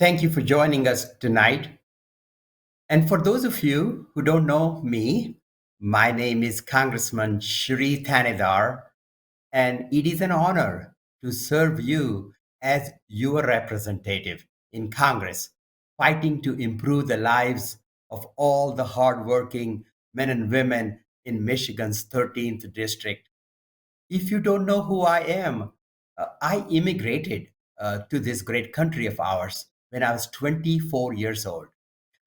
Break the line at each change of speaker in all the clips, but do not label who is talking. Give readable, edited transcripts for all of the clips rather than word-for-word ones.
Thank you for joining us tonight. And for those of you who don't know me, my name is Congressman Shri Thanedar, and it is an honor to serve you as your representative in Congress, fighting to improve the lives of all the hardworking men and women in Michigan's 13th district. If you don't know who I am, I immigrated to this great country of ours when I was 24 years old.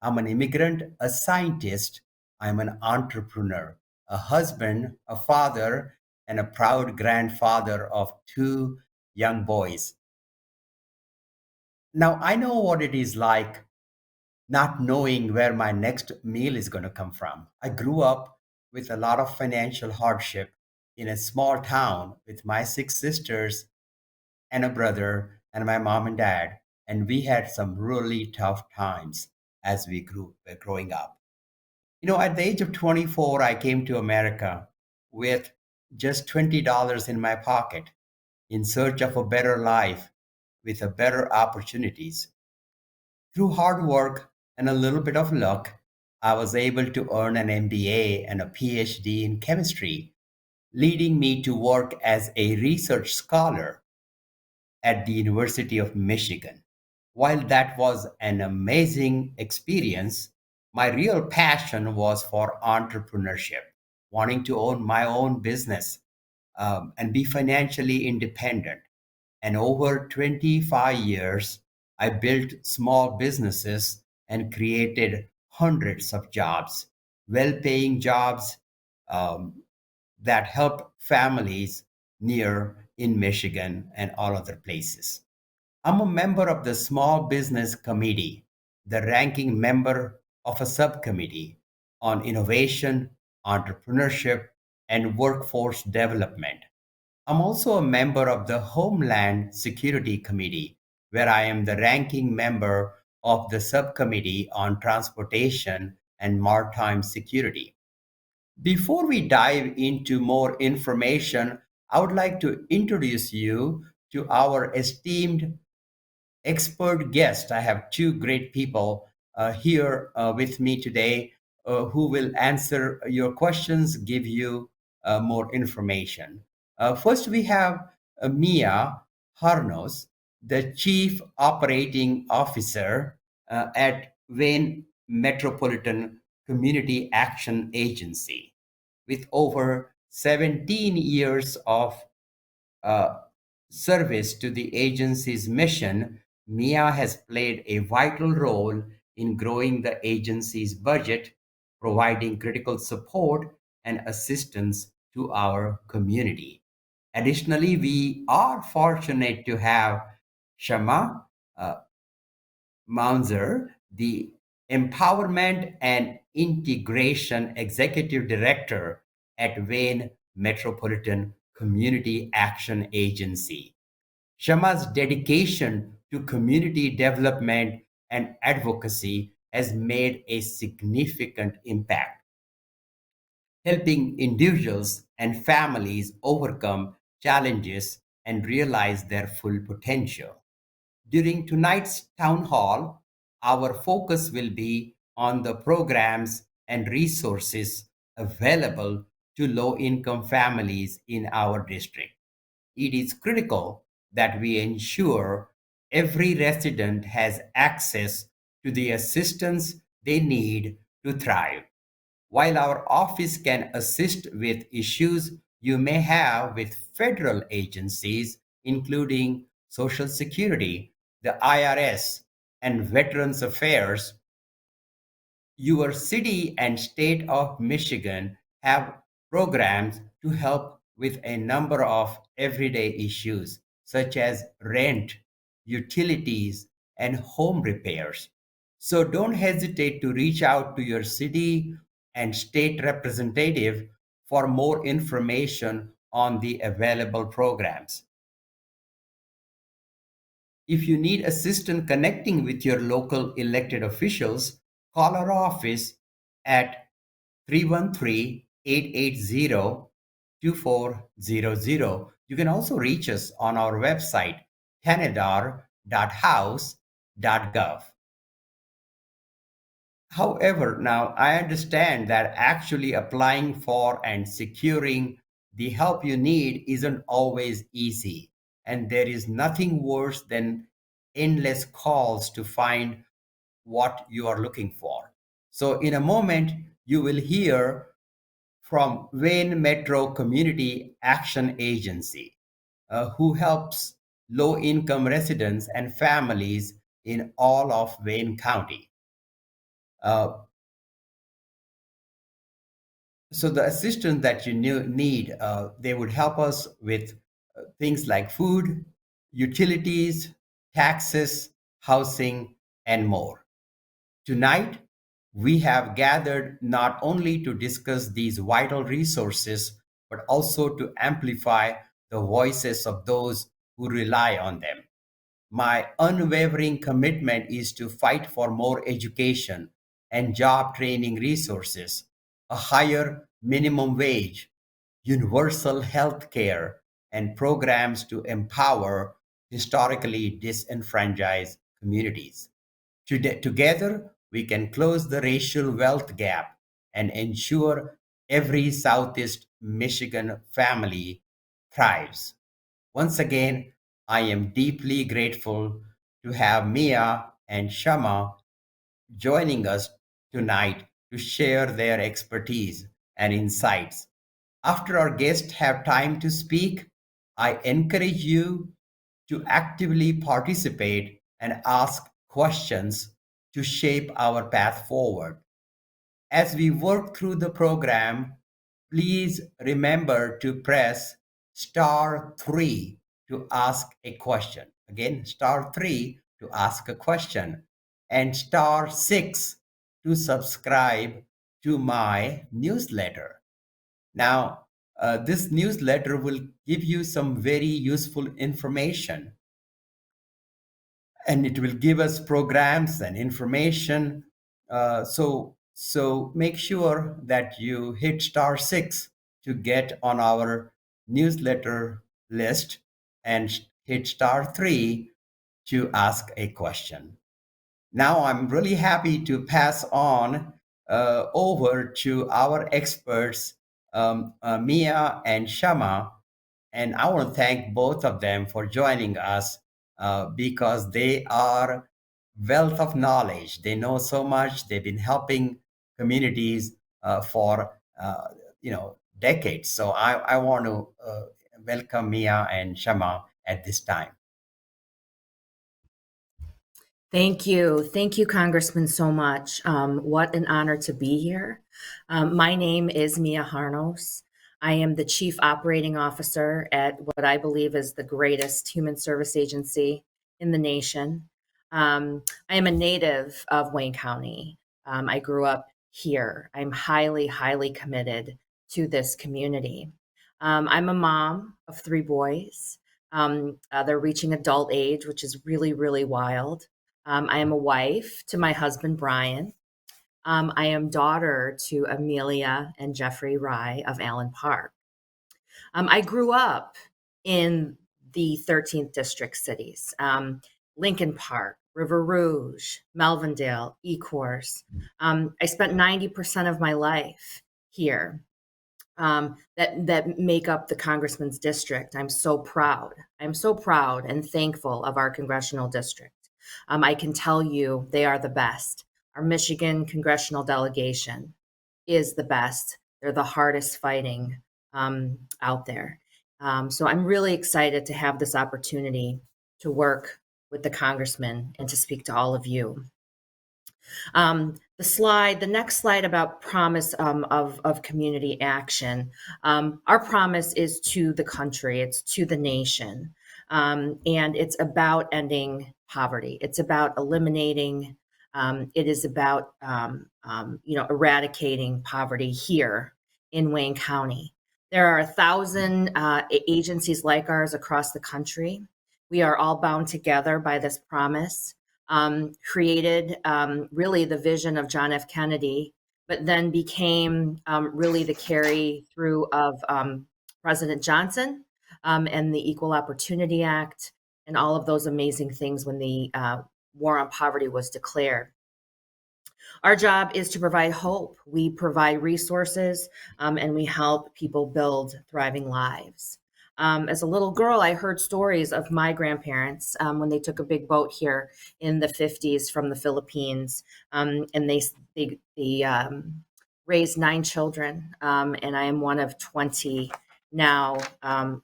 I'm an immigrant, a scientist, I'm an entrepreneur, a husband, a father, and a proud grandfather of two young boys. Now, I know what it is like not knowing where my next meal is going to come from. I grew up with a lot of financial hardship in a small town with my six sisters and a brother and my mom and dad, and we had some really tough times as we were growing up. At the age of 24, I came to America with just $20 in my pocket in search of a better life with a better opportunities. Through hard work and a little bit of luck, I was able to earn an MBA and a PhD in chemistry, leading me to work as a research scholar at the University of Michigan. While that was an amazing experience, my real passion was for entrepreneurship, wanting to own my own business and be financially independent. And over 25 years, I built small businesses and created hundreds of jobs, well paying jobs um, that help families near in Michigan and all other places. I'm a member of the Small Business Committee, the ranking member of a subcommittee on innovation, entrepreneurship, and workforce development. I'm also a member of the Homeland Security Committee, where I am the ranking member of the subcommittee on transportation and maritime security. Before we dive into more information, I would like to introduce you to our esteemed expert guest. I have two great people here with me today who will answer your questions, give you more information. First, we have Mia Harnos, the Chief Operating Officer at Wayne Metropolitan Community Action Agency. With over 17 years of uh, service to the agency's mission, Mia has played a vital role in growing the agency's budget, providing critical support and assistance to our community. Additionally, we are fortunate to have Shama uh, Mounzer, the Empowerment and Integration Executive Director at Wayne Metropolitan Community Action Agency. Shama's dedication to community development and advocacy has made a significant impact, helping individuals and families overcome challenges and realize their full potential. During tonight's town hall, our focus will be on the programs and resources available to low income families in our district. It is critical that we ensure every resident has access to the assistance they need to thrive. While our office can assist with issues you may have with federal agencies, including Social Security, the IRS, and Veterans Affairs, your city and state of Michigan have programs to help with a number of everyday issues such as rent, utilities, and home repairs. So don't hesitate to reach out to your city and state representative for more information on the available programs. If you need assistance connecting with your local elected officials, call our office at 313-880-2400. You can also reach us on our website, thanedar.house, However, now I understand that actually applying for and securing the help you need isn't always easy. And there is nothing worse than endless calls to find what you are looking for. So, in a moment, you will hear from Wayne Metro Community Action Agency, who helps low income residents and families in all of Wayne County. Uh, so the assistance that you need, they would help us with things like food, utilities, taxes, housing, and more. Tonight, we have gathered not only to discuss these vital resources, but also to amplify the voices of those who rely on them. My unwavering commitment is to fight for more education and job training resources, a higher minimum wage, universal health care, and programs to empower historically disenfranchised communities. Together, we can close the racial wealth gap and ensure every Southeast Michigan family thrives. Once again, I am deeply grateful to have Mia and Shama joining us tonight to share their expertise and insights. After our guests have time to speak, I encourage you to actively participate and ask questions to shape our path forward. As we work through the program, please remember to press star 3 to ask a question. Again, star 3 to ask a question, and star 6 to subscribe to my newsletter. Now, this newsletter will give you some very useful information, and it will give us programs and information. So make sure that you hit star 6 to get on our newsletter list, and hit star 3 to ask a question. Now I'm really happy to pass on over to our experts, Mia and Shama, and I want to thank both of them for joining us, because they are wealth of knowledge. They know so much. They've been helping communities for decades. So I want to welcome Mia and Shama at this time.
Thank you. Thank you, Congressman, so much. What an honor to be here. My name is Mia Harnos. I am the Chief Operating Officer at what I believe is the greatest human service agency in the nation. I am a native of Wayne County. I grew up here. I'm highly, highly committed to this community. I'm a mom of 3 boys. They're reaching adult age, which is really, really wild. I am a wife to my husband, Brian. I am daughter to Amelia and Jeffrey Rye of Allen Park. I grew up in the 13th district cities, Lincoln Park, River Rouge, Melvindale, Ecorse. I spent 90% of my life here, that make up the congressman's district. I'm so proud. I'm so proud and thankful of our congressional district. I can tell you they are the best. Our Michigan congressional delegation is the best. They're the hardest fighting out there. So I'm really excited to have this opportunity to work with the congressman and to speak to all of you. The next slide about promise of community action. Our promise is to the country, it's to the nation, and it's about ending poverty. It's about eliminating. It is about eradicating poverty here in Wayne County. There are 1,000 agencies like ours across the country. We are all bound together by this promise. Created really the vision of John F. Kennedy, but then became really the carry through of President Johnson and the Equal Opportunity Act and all of those amazing things when the war on poverty was declared. Our job is to provide hope. We provide resources, and we help people build thriving lives. As a little girl, I heard stories of my grandparents when they took a big boat here in the 50s from the Philippines, and they raised 9 children, and I am one of 20 now,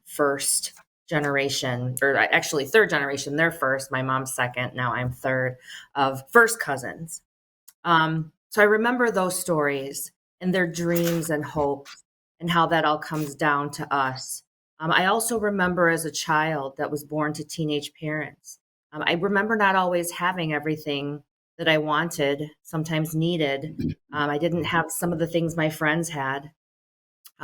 first generation, or actually third generation. They're first, my mom's second. Now I'm third of first cousins. So I remember those stories and their dreams and hopes and how that all comes down to us. I also remember as a child that was born to teenage parents. I remember not always having everything that I wanted, sometimes needed. I didn't have some of the things my friends had.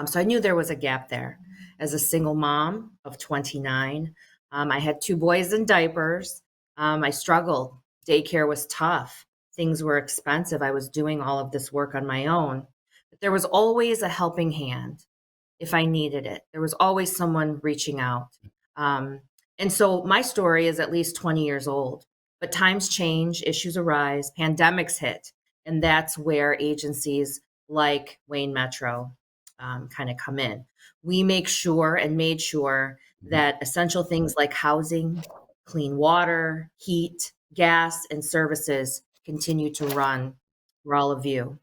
So I knew there was a gap there. As a single mom of 29, I had 2 boys in diapers. I struggled. Daycare was tough. Things were expensive. I was doing all of this work on my own. But there was always a helping hand if I needed it. There was always someone reaching out. Um, and so my story is at least 20 years old. But times change, issues arise, pandemics hit. And that's where agencies like Wayne Metro kind of come in. We make sure and made sure that essential things like housing, clean water, heat, gas, and services continue to run for all of you.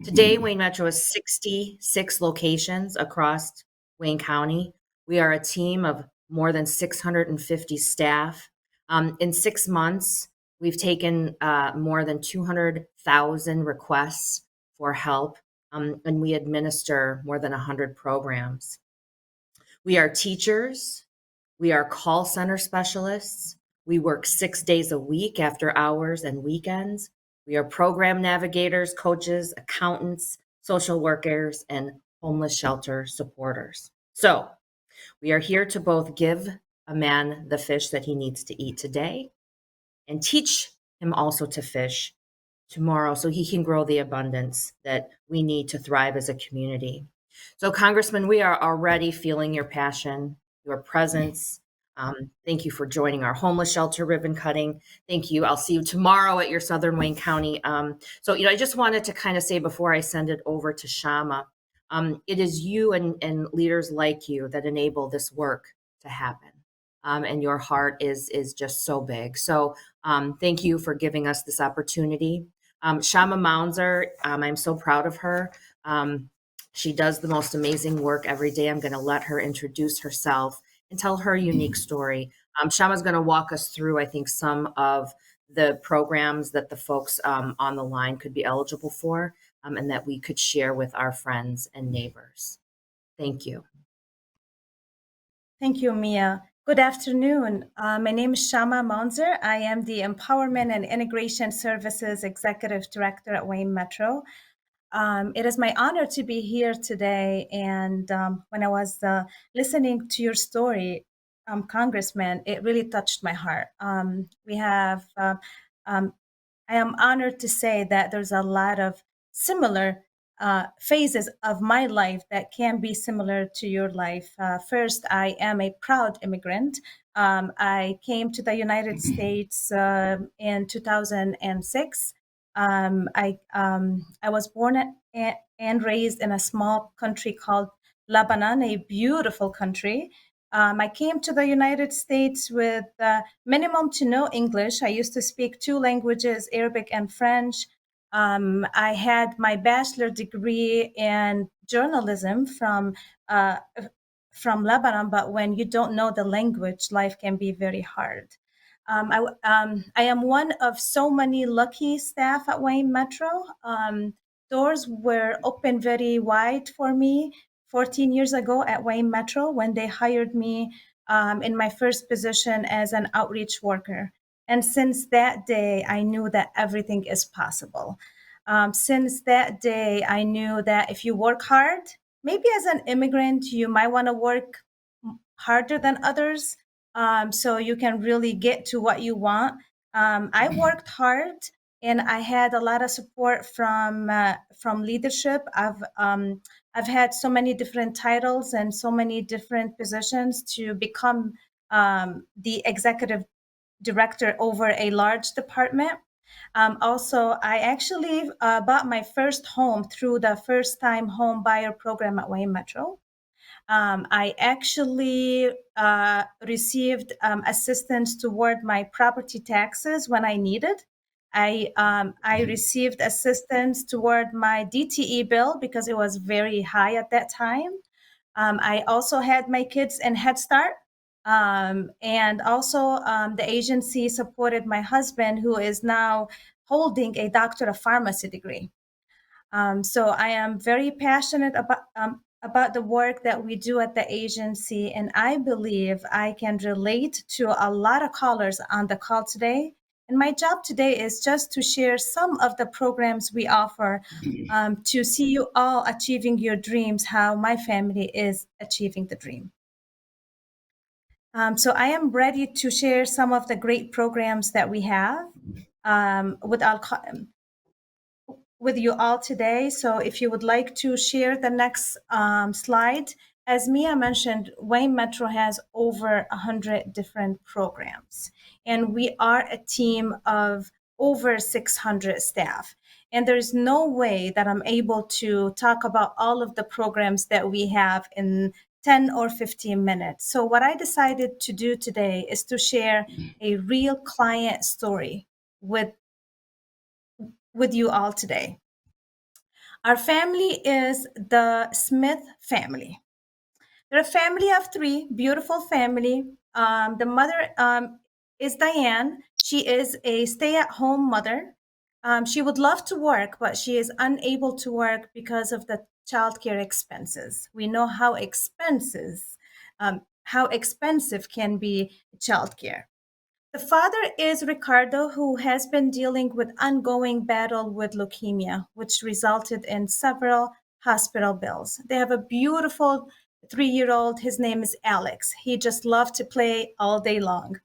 Today, Wayne Metro has 66 locations across Wayne County. We are a team of more than 650 staff. In 6 months, we've taken more than 200,000 requests for help, and we administer more than 100 programs. We are teachers. We are call center specialists. We work 6 days a week after hours and weekends. We are program navigators, coaches, accountants, social workers, and homeless shelter supporters. So we are here to both give a man the fish that he needs to eat today and teach him also to fish tomorrow so he can grow the abundance that we need to thrive as a community. So, Congressman, we are already feeling your passion, your presence. Thank you for joining our homeless shelter ribbon cutting. Thank you. I'll see you tomorrow at your Southern Wayne County. I just wanted to kind of say before I send it over to Shama, it is you and leaders like you that enable this work to happen. And your heart is just so big. So thank you for giving us this opportunity. Shama Mounzer, I'm so proud of her. She does the most amazing work every day. I'm going to let her introduce herself and tell her unique story. Shama's going to walk us through, I think, some of the programs that the folks on the line could be eligible for, and that we could share with our friends and neighbors. Thank you.
Thank you, Mia. Good afternoon. My name is Shama Mounzer. I am the Empowerment and Integration Services Executive Director at Wayne Metro. It is my honor to be here today. And when I was listening to your story, Congressman, it really touched my heart. I am honored to say that there's a lot of similar phases of my life that can be similar to your life. First, I am a proud immigrant. I came to the United States in 2006. I was born and raised in a small country called Lebanon, a beautiful country. I came to the United States with minimum to no English. I used to speak 2 languages, Arabic and French. I had my bachelor degree in journalism from Lebanon, but when you don't know the language, life can be very hard. I am one of so many lucky staff at Wayne Metro. Doors were open very wide for me 14 years ago at Wayne Metro when they hired me in my first position as an outreach worker. And since that day, I knew that everything is possible. Since that day, I knew that if you work hard, maybe as an immigrant, you might want to work harder than others so you can really get to what you want. I worked hard and I had a lot of support from leadership. I've had so many different titles and so many different positions to become the executive director over a large department. Also, I actually bought my first home through the first time home buyer program at Wayne Metro. I actually received assistance toward my property taxes when I needed. I received assistance toward my DTE bill because it was very high at that time. I also had my kids in Head Start. And also, the agency supported my husband, who is now holding a Doctor of Pharmacy degree. So I am very passionate about the work that we do at the agency, and I believe I can relate to a lot of callers on the call today. And my job today is just to share some of the programs we offer to see you all achieving your dreams, how my family is achieving the dream. So I am ready to share some of the great programs that we have with you all today. So if you would like to share the next slide. As Mia mentioned, Wayne Metro has over 100 different programs, and we are a team of over 600 staff. And there's no way that I'm able to talk about all of the programs that we have in 10 or 15 minutes. So what I decided to do today is to share a real client story with you all today. Our family is the Smith family. They're a family of three, beautiful family. The mother is Diane. She is a stay-at-home mother. She would love to work, but she is unable to work because of the childcare expenses. We know how expensive can be childcare. The father is Ricardo, who has been dealing with ongoing battle with leukemia, which resulted in several hospital bills. They have a beautiful 3-year-old. His name is Alex. He just loves to play all day long.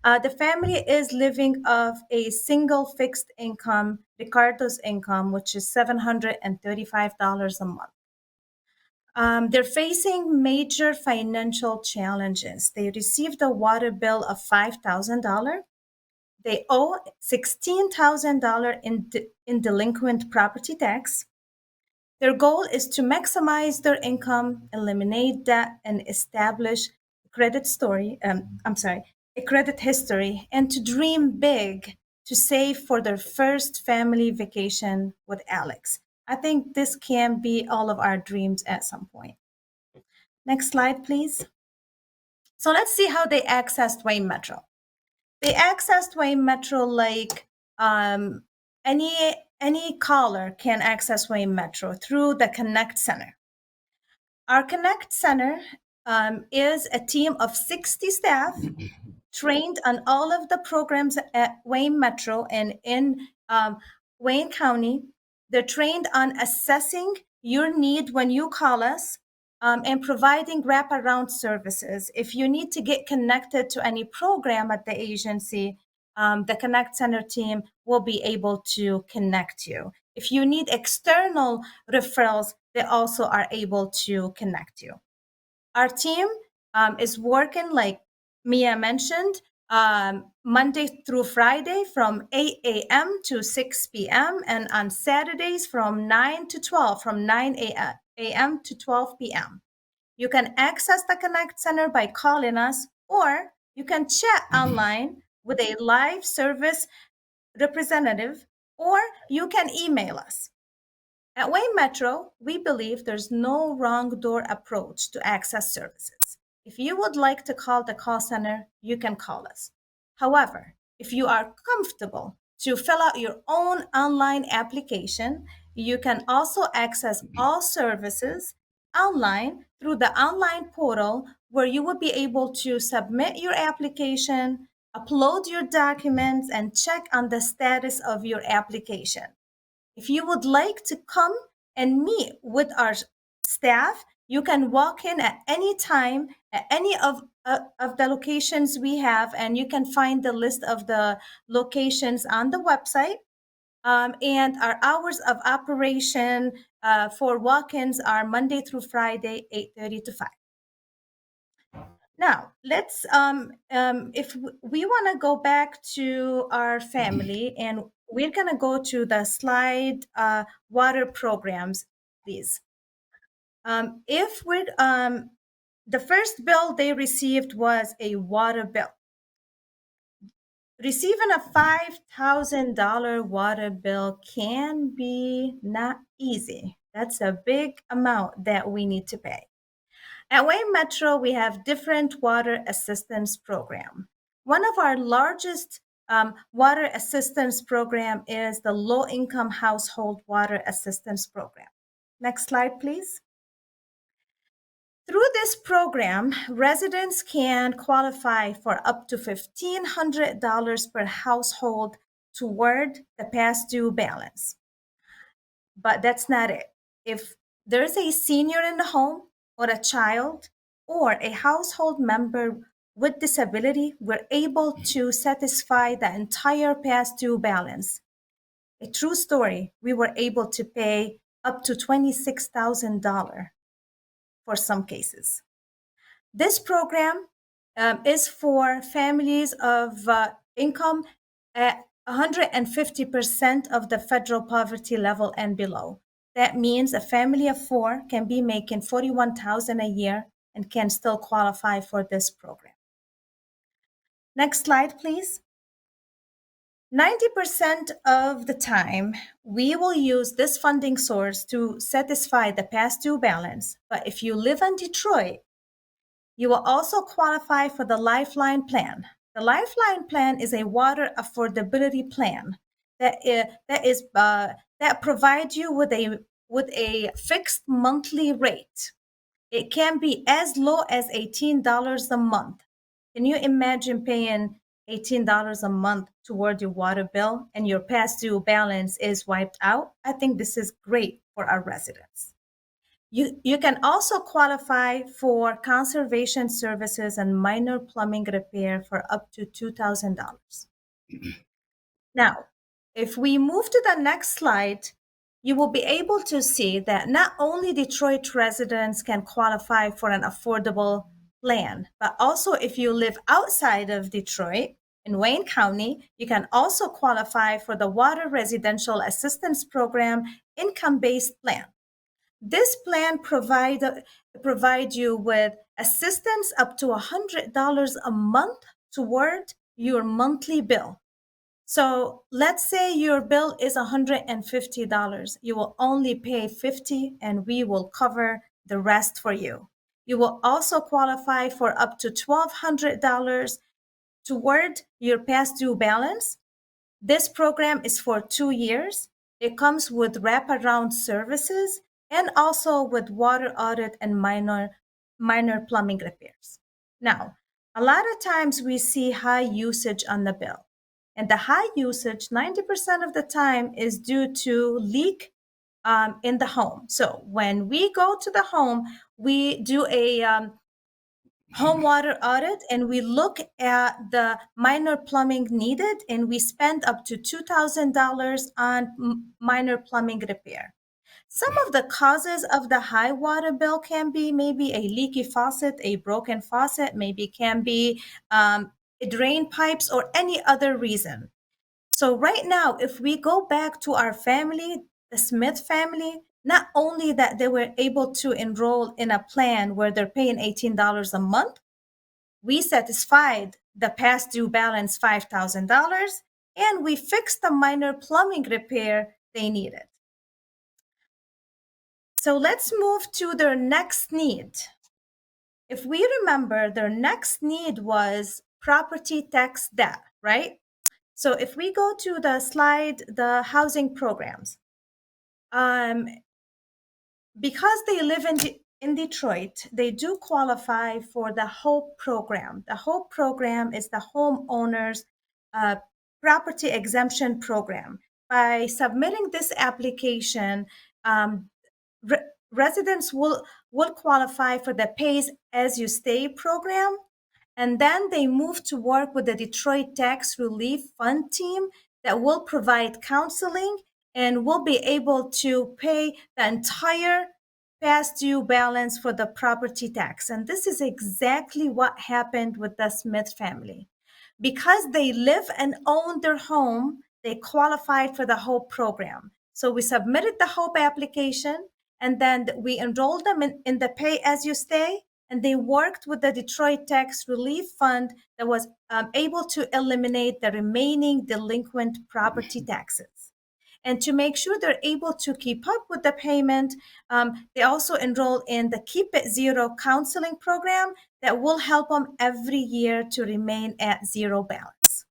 The family is living off a single fixed income, Ricardo's income, which is $735 a month. They're facing major financial challenges. They received a water bill of $5,000. They owe $16,000 in delinquent property tax. Their goal is to maximize their income, eliminate debt, and establish a credit history, and to dream big to save for their first family vacation with Alex. I think this can be all of our dreams at some point. Next slide, please. So let's see how they accessed Wayne Metro. They accessed Wayne Metro like any caller can access Wayne Metro through the Connect Center. Our Connect Center is a team of 60 staff trained on all of the programs at Wayne Metro and in Wayne County. They're trained on assessing your need when you call us and providing wraparound services. If you need to get connected to any program at the agency, the Connect Center team will be able to connect you. If you need external referrals, they also are able to connect you. Our team is working, like Mia mentioned, Monday through Friday from 8 a.m. to 6 p.m. and on Saturdays from 9 to 12, from 9 a.m. to 12 p.m. You can access the Connect Center by calling us, or you can chat online with a live service representative, or you can email us. At Wayne Metro, we believe there's no wrong door approach to access services. If you would like to call the call center, you can call us. However, if you are comfortable to fill out your own online application, you can also access all services online through the online portal, where you will be able to submit your application, upload your documents, and check on the status of your application. If you would like to come and meet with our staff, you can walk in at any time at any of the locations we have, and you can find the list of the locations on the website. And our hours of operation for walk-ins are Monday through Friday, 8:30 to 5. Now, let's, if we want to go back to our family, and we're going to go to the slide, water programs, please. If we're, the first bill they received was a water bill. Receiving a $5,000 water bill can be not easy. That's a big amount that we need to pay. At Wayne Metro, we have different water assistance program. One of our largest water assistance program is the Low Income Household Water Assistance Program. Next slide, please. Through this program, residents can qualify for up to $1,500 per household toward the past due balance. But that's not it. If there's a senior in the home or a child or a household member with disability, we're able to satisfy the entire past due balance. A true story, we were able to pay up to $26,000 for some cases. This program is for families of income at 150% of the federal poverty level and below. That means a family of four can be making $41,000 a year and can still qualify for this program. Next slide, please. 90% of the time, we will use this funding source to satisfy the past due balance. But if you live in Detroit, you will also qualify for the Lifeline Plan. The Lifeline Plan is a water affordability plan that provides you with a fixed monthly rate. It can be as low as $18 a month. Can you imagine paying $18 a month toward your water bill and your past due balance is wiped out? I think this is great for our residents. You can also qualify for conservation services and minor plumbing repair for up to $2,000. Now, if we move to the next slide, you will be able to see that not only Detroit residents can qualify for an affordable plan, but also if you live outside of Detroit, in Wayne County, you can also qualify for the Water Residential Assistance Program income-based plan. This plan provide you with assistance up to $100 a month toward your monthly bill. So let's say your bill is $150. You will only pay $50 and we will cover the rest for you. You will also qualify for up to $1,200 toward your past due balance. This program is for 2 years. It comes with wraparound services and also with water audit and minor plumbing repairs. Now, a lot of times we see high usage on the bill. And the high usage, 90% of the time, is due to leak in the home. So when we go to the home, we do a home water audit and we look at the minor plumbing needed and we spend up to $2,000 on minor plumbing repair. Some of the causes of the high water bill can be maybe a leaky faucet, a broken faucet, maybe can be drain pipes or any other reason. So right now, if we go back to our family, the Smith family, not only that they were able to enroll in a plan where they're paying $18 a month, we satisfied the past due balance $5,000 and we fixed the minor plumbing repair they needed. So let's move to their next need. If we remember, their next need was property tax debt, right? So if we go to the slide, the housing programs, because they live in Detroit, they do qualify for the HOPE program. The HOPE program is the homeowners property exemption program. By submitting this application, residents will qualify for the Pays as you Stay program, and then they move to work with the Detroit Tax Relief Fund team that will provide counseling and will be able to pay the entire past due balance for the property tax. And this is exactly what happened with the Smith family. Because they live and own their home, they qualified for the HOPE program. So we submitted the HOPE application, and then we enrolled them in the pay as you stay, and they worked with the Detroit Tax Relief Fund that was able to eliminate the remaining delinquent property taxes. And to make sure they're able to keep up with the payment, they also enroll in the Keep It Zero counseling program that will help them every year to remain at zero balance.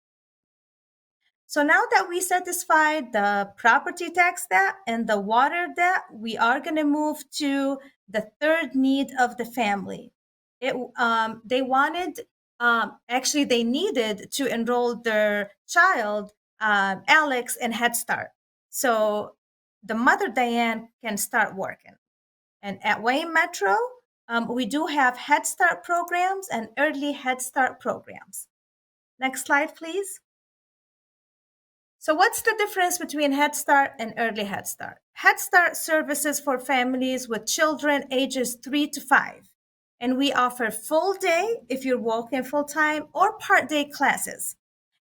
So now that we satisfied the property tax debt and the water debt, we are going to move to the third need of the family. They wanted, actually, they needed to enroll their child, Alex, in Head Start. So the mother, Diane, can start working. And at Wayne Metro, we do have Head Start programs and early Head Start programs. Next slide, please. So what's the difference between Head Start and Early Head Start? Head Start services for families with children ages 3 to 5. And we offer full day if you're working full time or part day classes.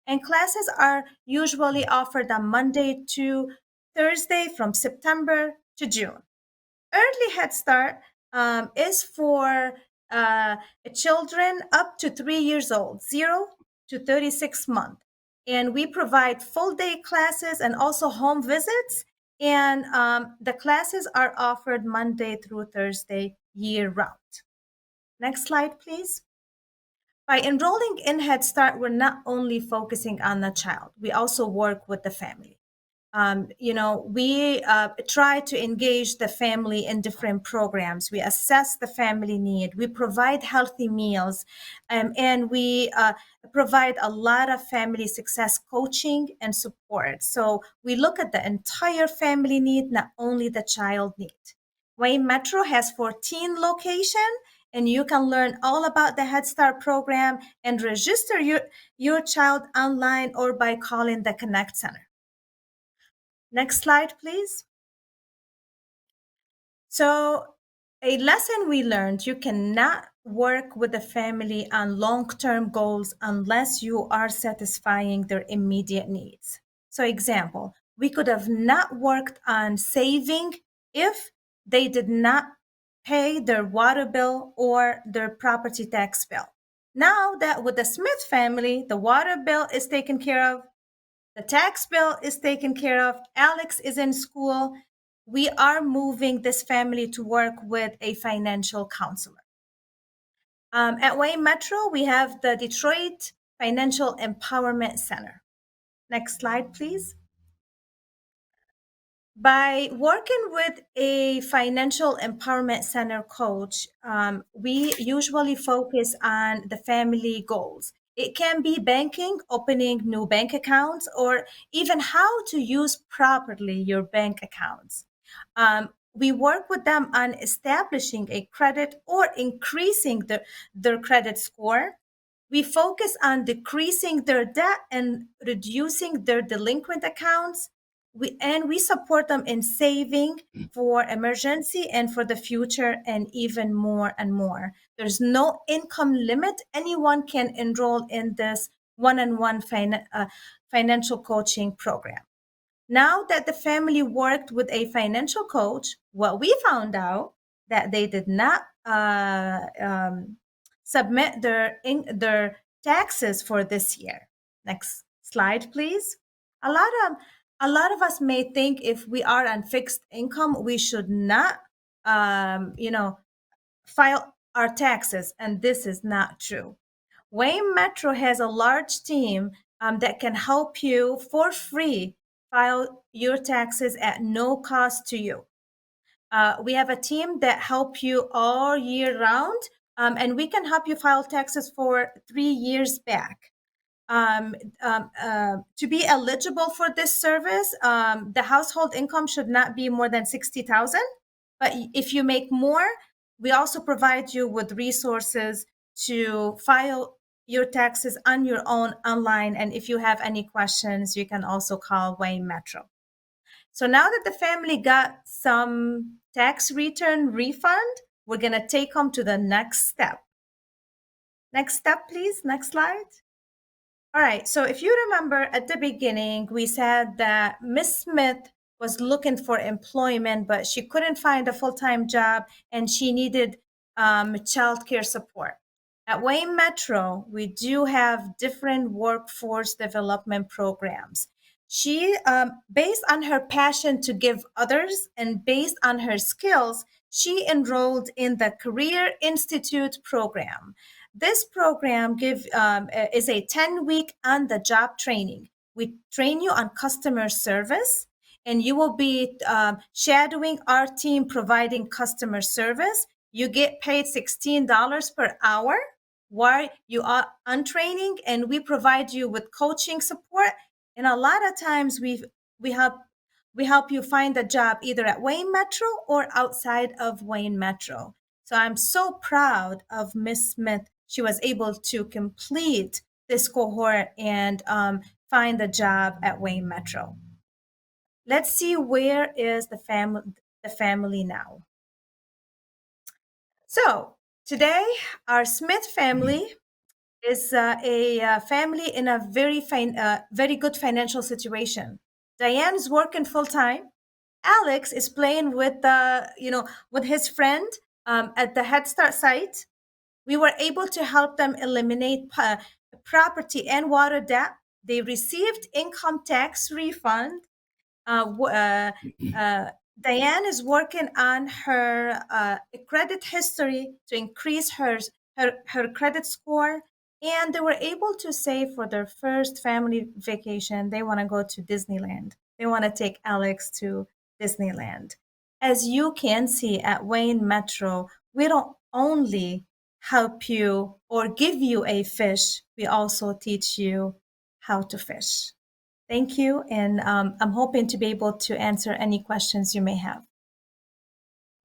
And classes are usually offered on Monday to Thursday from September to June. Early Head Start is for children up to 3 years old, 0 to 36 months. And we provide full day classes and also home visits. And the classes are offered Monday through Thursday year round. Next slide, please. By enrolling in Head Start, we're not only focusing on the child, we also work with the family. We try to engage the family in different programs. We assess the family need. We provide healthy meals, and we provide a lot of family success coaching and support. So we look at the entire family need, not only the child need. Wayne Metro has 14 locations, and you can learn all about the Head Start program and register your child online or by calling the Connect Center. Next slide, please. So a lesson we learned, you cannot work with a family on long-term goals unless you are satisfying their immediate needs. So example, we could have not worked on saving if they did not pay their water bill or their property tax bill. Now that with the Smith family, the water bill is taken care of, the tax bill is taken care of, Alex is in school, we are moving this family to work with a financial counselor. At Wayne Metro, we have the Detroit Financial Empowerment Center. Next slide, please. By working with a financial empowerment center coach, we usually focus on the family goals. It can be banking, opening new bank accounts, or even how to use properly your bank accounts. We work with them on establishing a credit or increasing their credit score. We focus on decreasing their debt and reducing their delinquent accounts. We support them in saving for emergency and for the future, and even more and more. There's no income limit. Anyone can enroll in this one-on-one financial coaching program. Now that the family worked with a financial coach, what we found out that they did not submit their taxes for this year. Next slide, please. A lot of us may think if we are on fixed income, we should not, file our taxes, and this is not true. Wayne Metro has a large team that can help you for free file your taxes at no cost to you. We have a team that help you all year round, and we can help you file taxes for 3 years back. To be eligible for this service, the household income should not be more than 60,000. But if you make more, we also provide you with resources to file your taxes on your own online. And if you have any questions, you can also call Wayne Metro. So now that the family got some tax return refund, we're going to take them to the next step. Next step, please. Next slide. All right. So if you remember at the beginning, we said that Miss Smith was looking for employment, but she couldn't find a full-time job and she needed childcare support. At Wayne Metro, we do have different workforce development programs. She, based on her passion to give others and based on her skills, she enrolled in the Career Institute program. This program is a 10-week on-the-job training. We train you on customer service, and you will be shadowing our team providing customer service. You get paid $16 per hour while you are on training, and we provide you with coaching support. And a lot of times we help you find a job either at Wayne Metro or outside of Wayne Metro. So I'm so proud of Miss Smith. She was able to complete this cohort and find a job at Wayne Metro. Let's see, where is the family now? So today, our Smith family is a family in a very good financial situation. Diane is working full time. Alex is playing with with his friend at the Head Start site. We were able to help them eliminate property and water debt. They received income tax refund. Diane is working on her credit history to increase her credit score. And they were able to save for their first family vacation. They want to go to Disneyland. They want to take Alex to Disneyland. As you can see at Wayne Metro, we don't only help you or give you a fish, we also teach you how to fish. Thank you, and I'm hoping to be able to answer any questions you may have.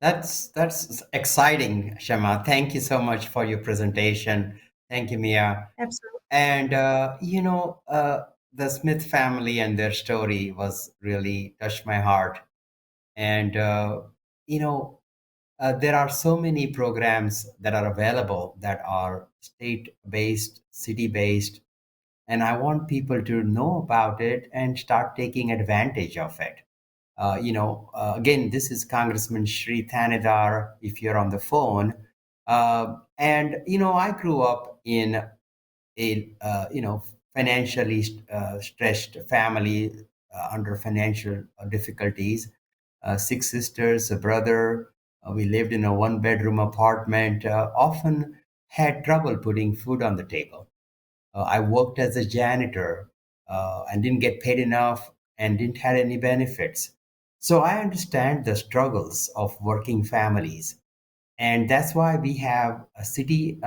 That's exciting, Shama. Thank you so much for your presentation. Thank you, Mia.
Absolutely.
And the Smith family and their story was really touched my heart. And you know, there are so many programs that are available that are state-based, city-based, and I want people to know about it and start taking advantage of it. Again, this is Congressman Shri Thanedar, if you're on the phone. And, I grew up in a, financially stressed family under financial difficulties. Six sisters, a brother. We lived in a one-bedroom apartment, often had trouble putting food on the table. I worked as a janitor and didn't get paid enough and didn't have any benefits. So I understand the struggles of working families. And that's why we have city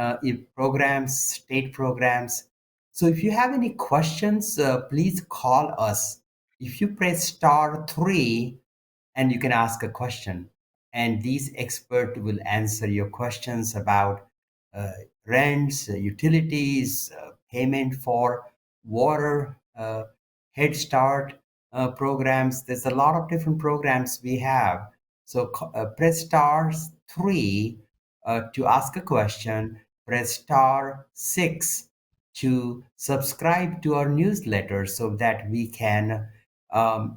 programs, state programs. So if you have any questions, please call us. If you press *3, and you can ask a question, and these experts will answer your questions about uh, rents, utilities, payment for water, Head Start programs. There's a lot of different programs we have. So press *3 to ask a question. Press *6 to subscribe to our newsletter so that we can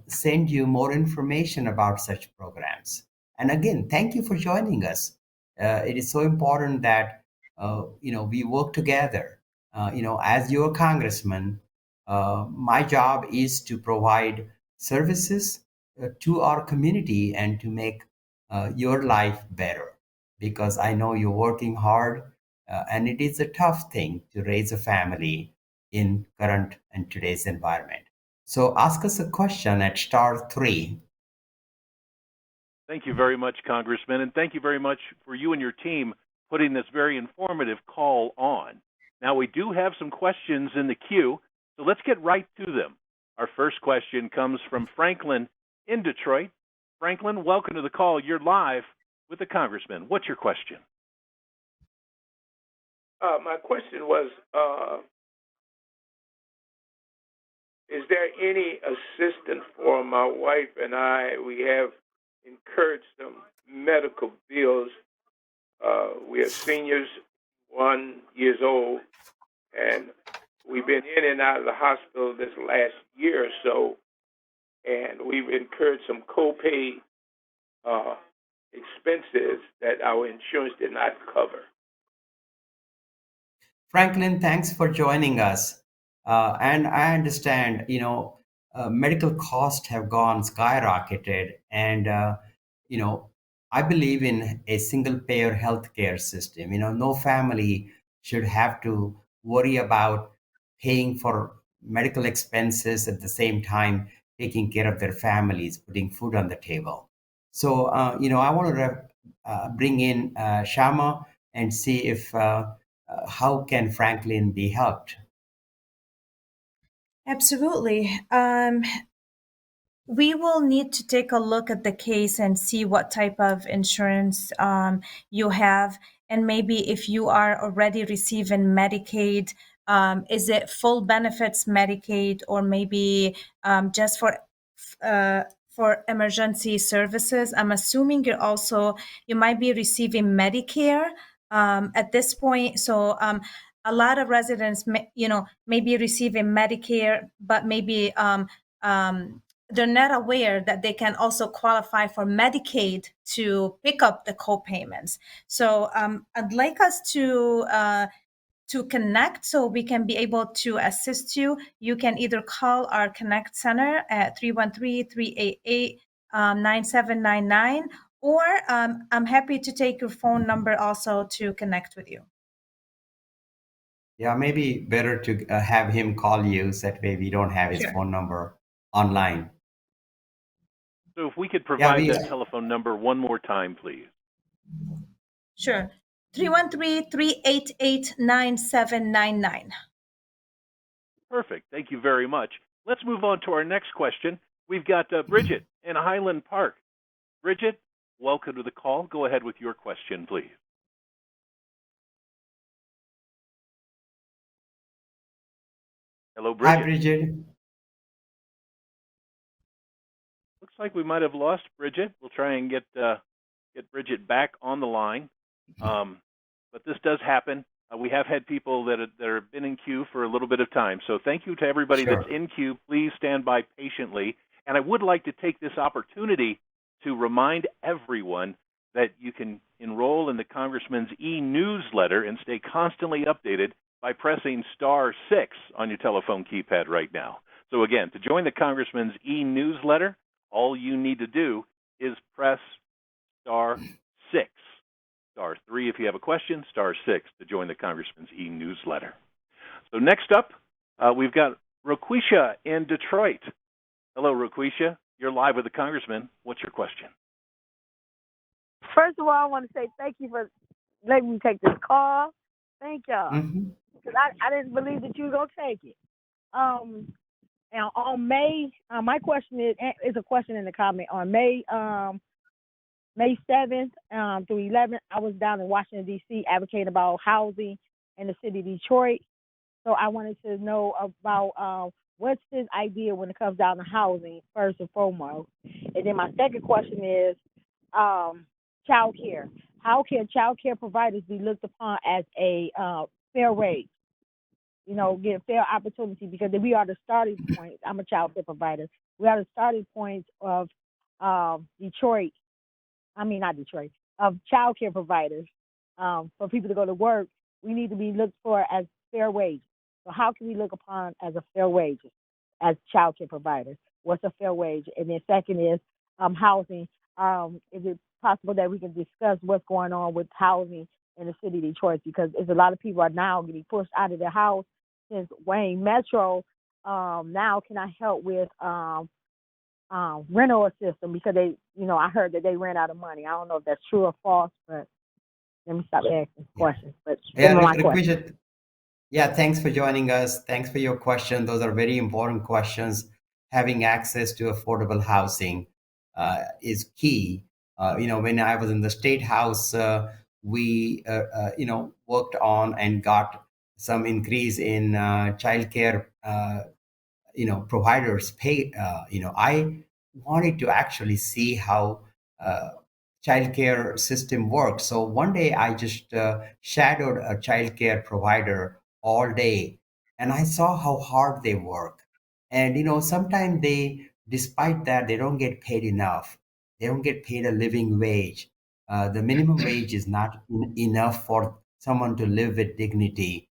send you more information about such programs. And again, thank you for joining us. It is so important that we work together. As your congressman, my job is to provide services to our community and to make your life better. Because I know you're working hard, and it is a tough thing to raise a family in current and today's environment. So ask us a question at *3.
Thank you very much, Congressman, and thank you very much for you and your team putting this very informative call on. Now, we do have some questions in the queue, so let's get right to them. Our first question comes from Franklin in Detroit. Franklin, welcome to the call. You're live with the Congressman. What's your question?
My question was, is there any assistance for my wife and I? We have incurred some medical bills. We are seniors, 1 years old, and we've been in and out of the hospital this last year or so, and we've incurred some copay uh, expenses that our insurance did not cover.
Franklin, thanks for joining us. And I understand, medical costs have gone skyrocketed. And, you know, I believe in a single payer healthcare system. No family should have to worry about paying for medical expenses at the same time taking care of their families, putting food on the table. So, I want to bring in Shama and see if how can Franklin be helped?
Absolutely. We will need to take a look at the case and see what type of insurance you have. And maybe if you are already receiving Medicaid, is it full benefits Medicaid or maybe just for emergency services? I'm assuming you might be receiving Medicare at this point. So a lot of residents, may be receiving Medicare, but maybe they're not aware that they can also qualify for Medicaid to pick up the co-payments. So I'd like us to connect so we can be able to assist you. You can either call our Connect Center at 313-388-9799, or I'm happy to take your phone number also to connect with you.
Yeah, maybe better to have him call you, so that way we don't have his
Sure.
phone number online.
So if we could
Yeah,
provide that telephone number one more time, please.
Sure. 313-388-9799.
Perfect. Thank you very much. Let's move on to our next question. We've got Bridget in Highland Park. Bridget, welcome to the call. Go ahead with your question, please. Hello, Bridget.
Hi, Bridget.
Looks like we might have lost Bridget. We'll try and get Bridget back on the line. But this does happen. We have had people that have been in queue for a little bit of time. So thank you to everybody
Sure.
that's in queue. Please stand by patiently. And I would like to take this opportunity to remind everyone that you can enroll in the Congressman's e-newsletter and stay constantly updated by pressing *6 on your telephone keypad right now. So again, to join the Congressman's e-newsletter, all you need to do is press *6. *3 if you have a question, *6 to join the Congressman's e-newsletter. So next up, we've got Roquisha in Detroit. Hello, Roquisha. You're live with the Congressman. What's your question?
First of all, I want to say thank you for letting me take this call. Thank y'all. Because I didn't believe that you were going to take it. And on May, my question is a question in the comment. On May 7th through 11th, I was down in Washington, D.C. advocating about housing in the city of Detroit. So I wanted to know about what's his idea when it comes down to housing, first and foremost. And then my second question is child care. How can child care providers be looked upon as a fair wage? Get fair opportunity, because we are the starting point. I'm a child care provider. We are the starting point of Detroit. I mean, not Detroit, of child care providers. For people to go to work, we need to be looked for as fair wages. So how can we look upon as a fair wage as child care providers? What's a fair wage? And then second is housing. Is it possible that we can discuss what's going on with housing in the city of Detroit? Because there's a lot of people are now getting pushed out of their house since Wayne Metro. Now can I help with rental assistance, because they, I heard that they ran out of money. I don't know if that's true or false, but let me stop asking questions. But my question.
Yeah, thanks for joining us. Thanks for your question. Those are very important questions. Having access to affordable housing is key. When I was in the State House, we, worked on and got some increase in childcare providers pay. I wanted to actually see how uh, childcare system works. So one day I just shadowed a childcare provider all day, and I saw how hard they work. And sometimes they, despite that, they don't get paid enough. They don't get paid a living wage. The minimum wage is not enough for someone to live with dignity.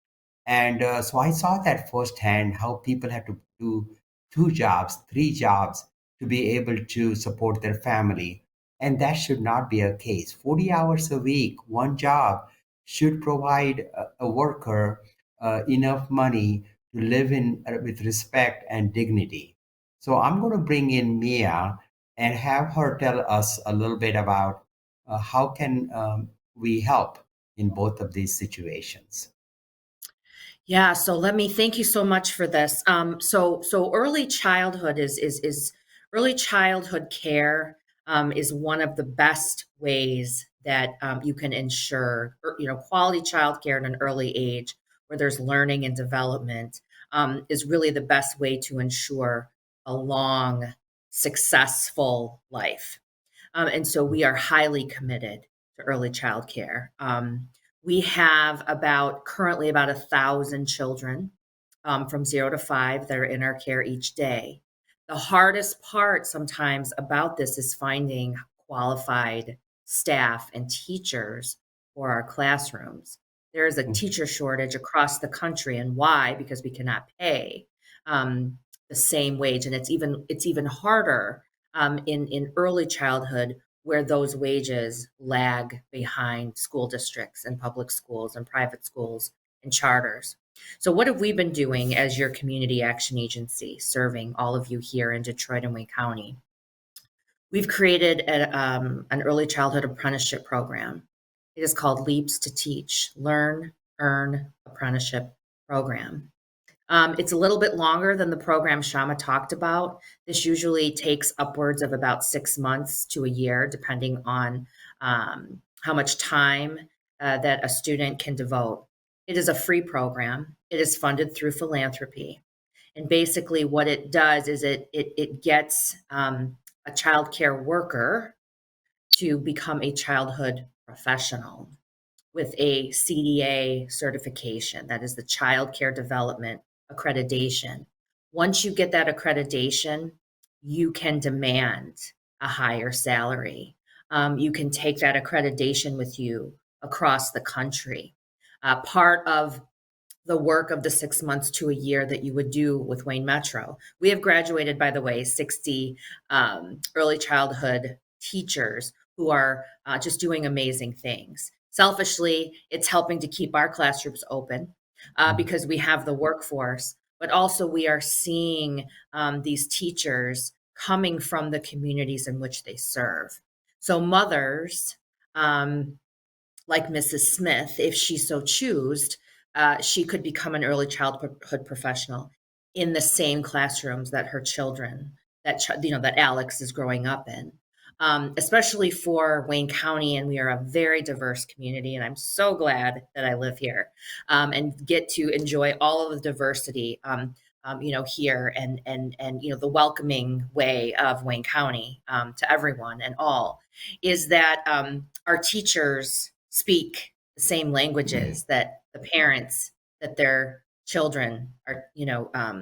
And so I saw that firsthand, how people had to do two jobs, three jobs to be able to support their family. And that should not be a case. 40 hours a week, one job should provide a worker enough money to live in with respect and dignity. So I'm going to bring in Mia and have her tell us a little bit about how can we help in both of these situations.
Yeah, so let me thank you so much for this. So early childhood is early childhood care is one of the best ways that you can ensure quality child care at an early age where there's learning and development is really the best way to ensure a long, successful life. And so we are highly committed to early child care. We have currently about 1,000 children from 0 to 5 that are in our care each day. The hardest part sometimes about this is finding qualified staff and teachers for our classrooms. There is a teacher shortage across the country, and why? Because we cannot pay the same wage, and it's even harder in early childhood where those wages lag behind school districts and public schools and private schools and charters. So, what have we been doing as your community action agency serving all of you here in Detroit and Wayne County? We've created an early childhood apprenticeship program. It is called Leaps to Teach, Learn, Earn Apprenticeship Program. It's a little bit longer than the program Shama talked about. This usually takes upwards of about 6 months to a year, depending on how much time that a student can devote. It is a free program. It is funded through philanthropy. And basically what it does is it gets a child care worker to become a childhood professional with a CDA certification, that is the Child Care Development Accreditation. Once you get that accreditation, you can demand a higher salary. You can take that accreditation with you across the country. Part of the work of the 6 months to a year that you would do with Wayne Metro. We have graduated, by the way, 60 early childhood teachers who are just doing amazing things. Selfishly, it's helping to keep our classrooms open because we have the workforce, but also we are seeing these teachers coming from the communities in which they serve. So mothers, like Mrs. Smith, if she so choosed, she could become an early childhood professional in the same classrooms that her children, that Alex is growing up in. Especially for Wayne County, and we are a very diverse community, and I'm so glad that I live here and get to enjoy all of the diversity, here and the welcoming way of Wayne County to everyone and all, is that our teachers speak the same languages that the parents that their children are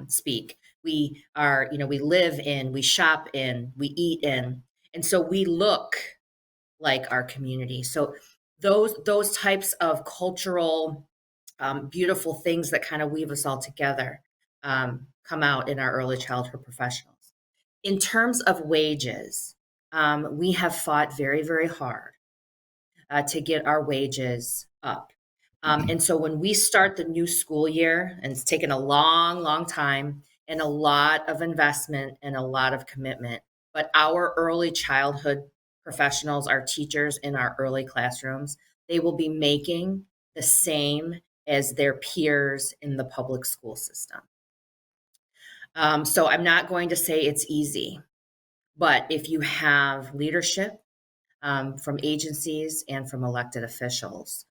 speak. We are we live in, we shop in, we eat in, and so we look like our community. So those types of cultural beautiful things that kind of weave us all together come out in our early childhood professionals. In terms of wages, we have fought very, very hard to get our wages up. And so when we start the new school year, and it's taken a long, long time and a lot of investment and a lot of commitment, but our early childhood professionals, our teachers in our early classrooms, they will be making the same as their peers in the public school system. So I'm not going to say it's easy, but if you have leadership from agencies and from elected officials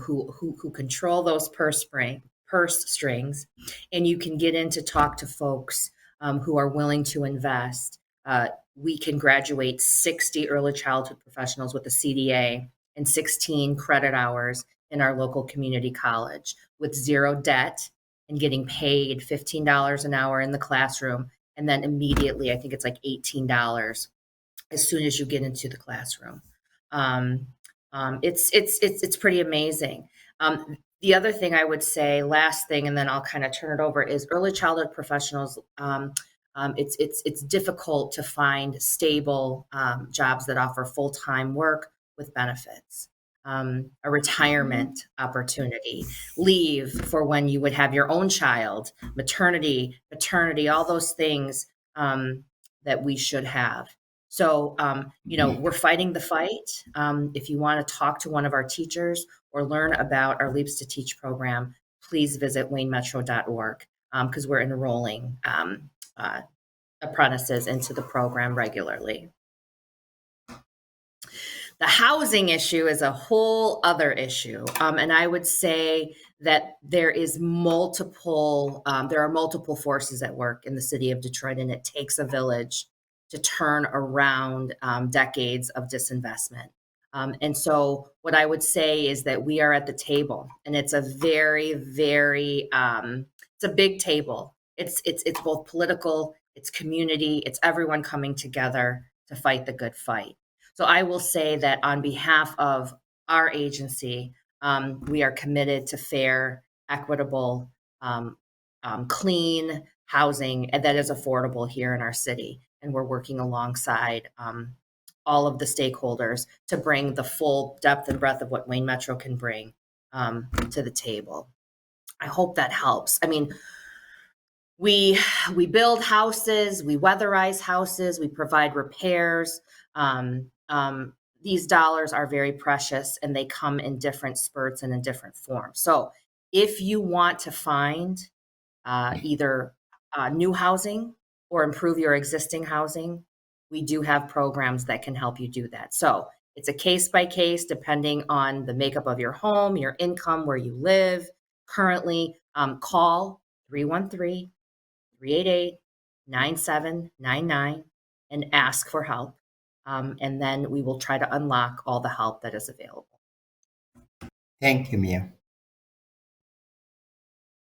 who control those purse strings, and you can get in to talk to folks who are willing to invest, we can graduate 60 early childhood professionals with a CDA and 16 credit hours in our local community college with zero debt and getting paid $15 an hour in the classroom. And then immediately, I think it's like $18 as soon as you get into the classroom. It's pretty amazing. The other thing I would say, last thing, and then I'll kind of turn it over, is early childhood professionals. It's difficult to find stable jobs that offer full-time work with benefits, a retirement opportunity, leave for when you would have your own child, maternity, paternity, all those things that we should have. So, we're fighting the fight. If you want to talk to one of our teachers or learn about our Leaps to Teach program, please visit waynemetro.org because we're enrolling apprentices into the program regularly. The housing issue is a whole other issue. And I would say that there are multiple forces at work in the city of Detroit, and it takes a village to turn around decades of disinvestment. And so what I would say is that we are at the table, and it's a very, very, it's a big table. It's both political, it's community, it's everyone coming together to fight the good fight. So I will say that on behalf of our agency, we are committed to fair, equitable, clean housing that is affordable here in our city. And we're working alongside all of the stakeholders to bring the full depth and breadth of what Wayne Metro can bring to the table. I hope that helps. I mean, we build houses, we weatherize houses, we provide repairs. These dollars are very precious, and they come in different spurts and in different forms. So if you want to find either new housing or improve your existing housing, we do have programs that can help you do that. So it's a case by case depending on the makeup of your home, your income, where you live. Currently, call 313-388-9799 and ask for help. And then we will try to unlock all the help that is available.
Thank you, Mia.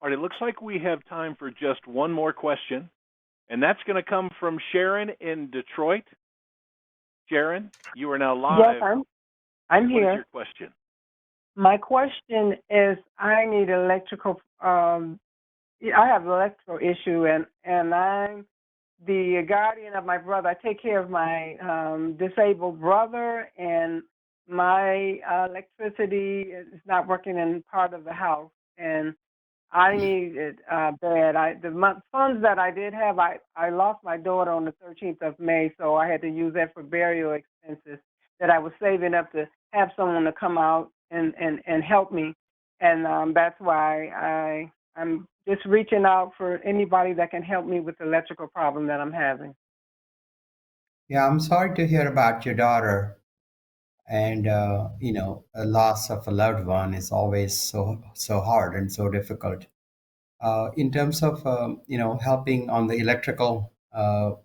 All right, it looks like we have time for just one more question, and that's going to come from Sharon in Detroit. Sharon, you are now live.
Yes, I'm here.
What is your question?
My question is, I need electrical. I have an electrical issue, and I'm the guardian of my brother. I take care of my disabled brother, and my electricity is not working in part of the house, and I need it bad. The funds that I did have, I lost my daughter on the 13th of May, so I had to use that for burial expenses that I was saving up to have someone to come out and help me. And that's why I'm just reaching out for anybody that can help me with the electrical problem that I'm having.
Yeah, I'm sorry to hear about your daughter. And, a loss of a loved one is always so hard and so difficult. In terms of, helping on the electrical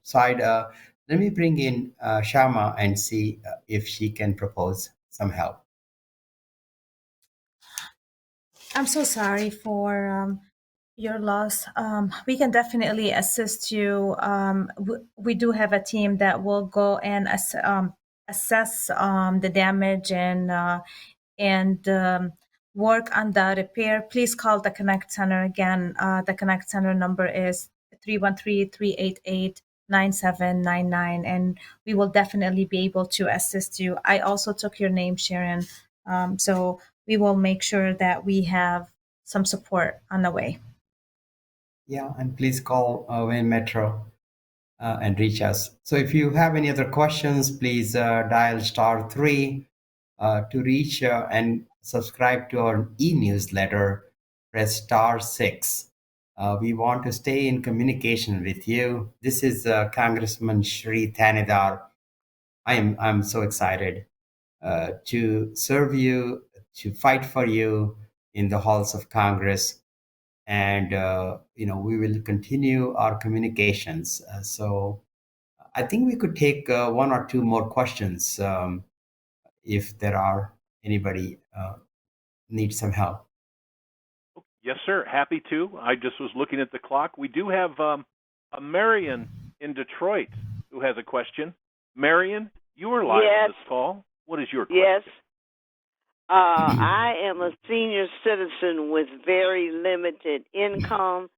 side, let me bring in Shama and see if she can propose some help.
I'm so sorry for your loss. We can definitely assist you. We do have a team that will go and assess the damage and work on the repair. Please call the Connect Center again. The Connect Center number is 313-388-9799, and we will definitely be able to assist you. I also took your name, Sharon. So we will make sure that we have some support on the way.
Yeah, and please call Wayne Metro and reach us. So if you have any other questions, please dial *3 to reach and subscribe to our e-newsletter. Press *6. We want to stay in communication with you. This is Congressman Shri Thanedar. I'm so excited to serve you, to fight for you in the halls of Congress. and we will continue our communications. So I think we could take one or two more questions if there are anybody needs some help.
Yes, sir. Happy to. I just was looking at the clock. We do have a Marion in Detroit who has a question. Marion, you are live on
Yes,
this call. What is your question?
yes. I am a senior citizen with very limited income,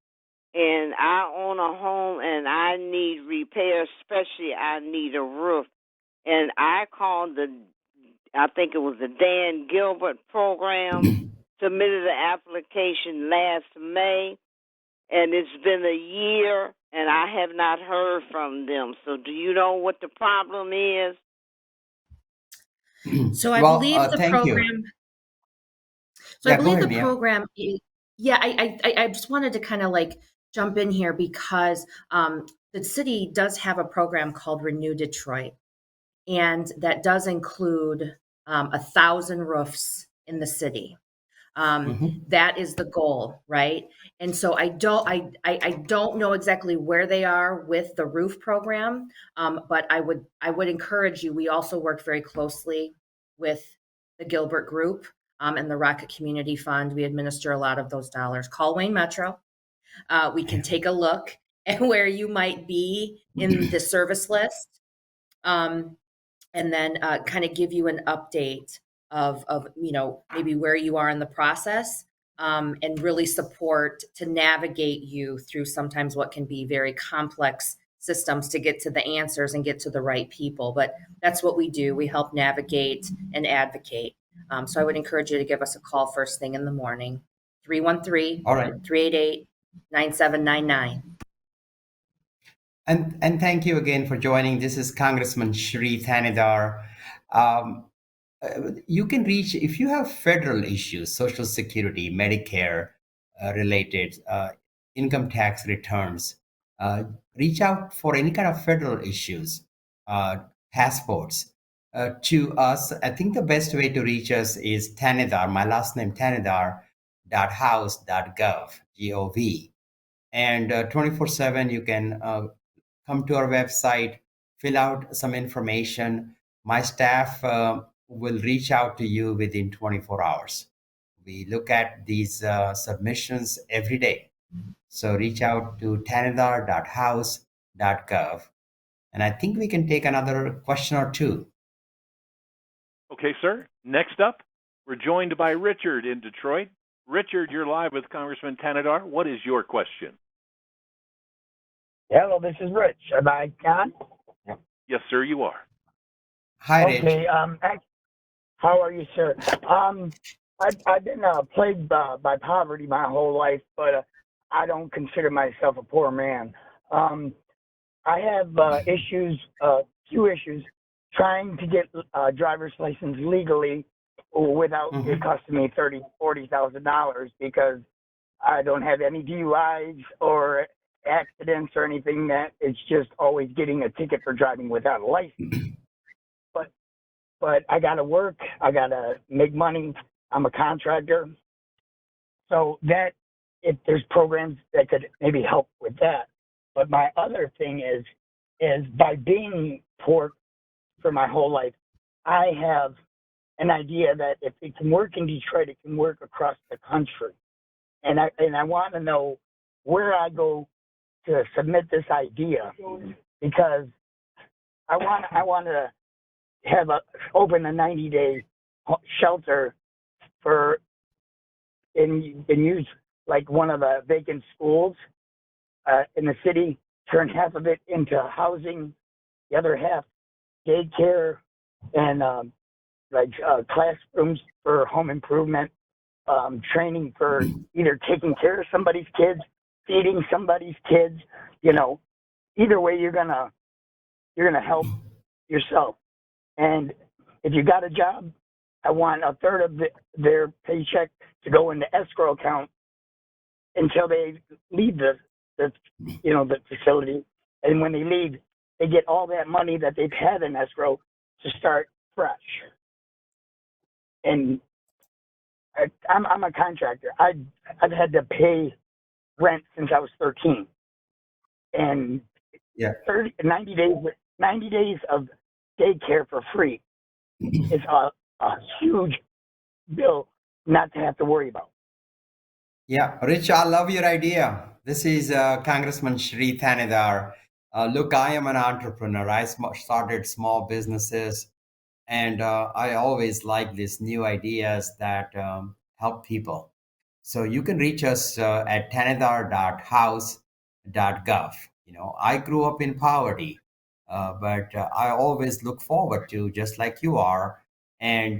and I own a home, and I need repairs, especially I need a roof. And I called I think it was the Dan Gilbert program, submitted an application last May, and it's been a year, and I have not heard from them. So do you know what the problem is?
So I
Well,
believe the
thank you.
program. So I
Yeah, go
believe
ahead,
the
Mia.
program. Yeah, I just wanted to kind of like jump in here because the city does have a program called Renew Detroit, and that does include 1,000 roofs in the city. That is the goal, right? And so I don't know exactly where they are with the roof program, but I would encourage you. We also work very closely with the Gilbert Group and the Rocket Community Fund. We administer a lot of those dollars. Call Wayne Metro. We can take a look at where you might be in the service list, and then kind of give you an update of maybe where you are in the process, and really support to navigate you through sometimes what can be very complex systems to get to the answers and get to the right people. But that's what we do. We help navigate and advocate. So I would encourage you to give us a call first thing in the morning, 313
All right.
388 9799.
And thank you again for joining. This is Congressman Shri Thanedar. Um, you can reach if you have federal issues, Social Security, Medicare related, income tax returns. Uh, Reach out for any kind of federal issues, passports to us. I think the best way to reach us is Thanedar, my last name Thanedar.house.gov, Gov. And 24/7, you can come to our website, fill out some information. My staff will reach out to you within 24 hours. We look at these submissions every day. So reach out to tanadar.house.gov. And I think we can take another question or two.
Okay, sir. Next up, we're joined by Richard in Detroit. Richard, you're live with Congressman Thanedar. What is your question?
Hello, this is Rich. Am I on?
Yes, sir, you are.
Hi, Rich.
Okay. How are you, sir? I've been plagued by poverty my whole life, but I don't consider myself a poor man. I have few issues, trying to get a driver's license legally without it costing me $40,000 because I don't have any DUIs or accidents or anything. That it's just always getting a ticket for driving without a license. But I gotta work, I gotta make money. I'm a contractor, so that if there's programs that could maybe help with that. But my other thing is by being poor for my whole life, I have an idea that if it can work in Detroit, it can work across the country. And I want to know where I go to submit this idea, because I want to have open a 90-day shelter and use like one of the vacant schools in the city, turn half of it into housing, the other half daycare, and classrooms for home improvement, training for either taking care of somebody's kids, feeding somebody's kids. Either way, you're gonna help yourself. And if you got a job, I want a third of their paycheck to go into escrow account until they leave the facility. And when they leave, they get all that money that they've had in escrow to start fresh. And I'm a contractor. I've had to pay rent since I was 13, and
Yeah.
90 days of daycare for free is a huge bill not to have to worry about.
Yeah, Rich, I love your idea. This is Congressman Shri Thanedar. Look, I am an entrepreneur. I started small businesses, and I always like these new ideas that help people. So you can reach us at tanedar.house.gov. I grew up in poverty, but I always look forward to, just like you are, and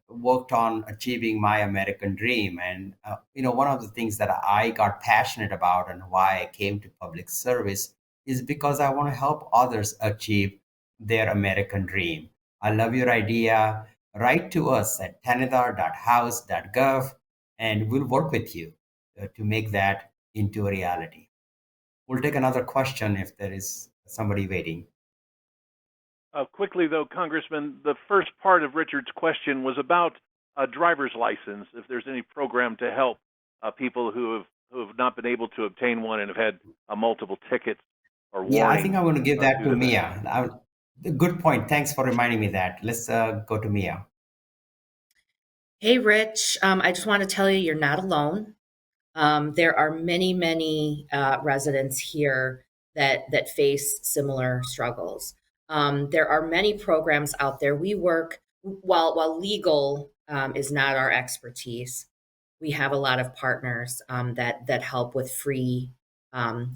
worked on achieving my American dream. And one of the things that I got passionate about and why I came to public service is because I want to help others achieve their American dream. I love your idea. Write to us at tanedar.house.gov, and we'll work with you to make that into a reality. We'll take another question if there is somebody waiting.
Quickly, though, Congressman, the first part of Richard's question was about a driver's license, if there's any program to help people who have not been able to obtain one and have had multiple tickets or warnings.
Yeah, I think I'm going to give that
due
to
to that.
Mia. Good point. Thanks for reminding me that. Let's go to Mia.
Hey, Rich, I just want to tell you you're not alone. There are many residents here that face similar struggles. There are many programs out there. We work, while legal is not our expertise, we have a lot of partners that help with free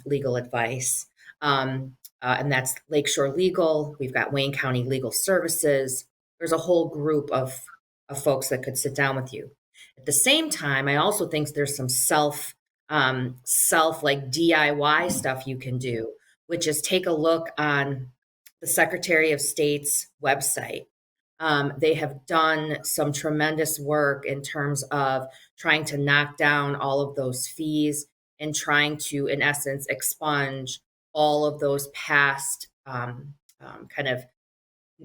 legal advice. And that's Lakeshore Legal. We've got Wayne County Legal Services. There's a whole group of folks that could sit down with you. At the same time, I also think there's some self like DIY stuff you can do, which is take a look on the Secretary of State's website. They have done some tremendous work in terms of trying to knock down all of those fees and trying to, in essence, expunge all of those past kind of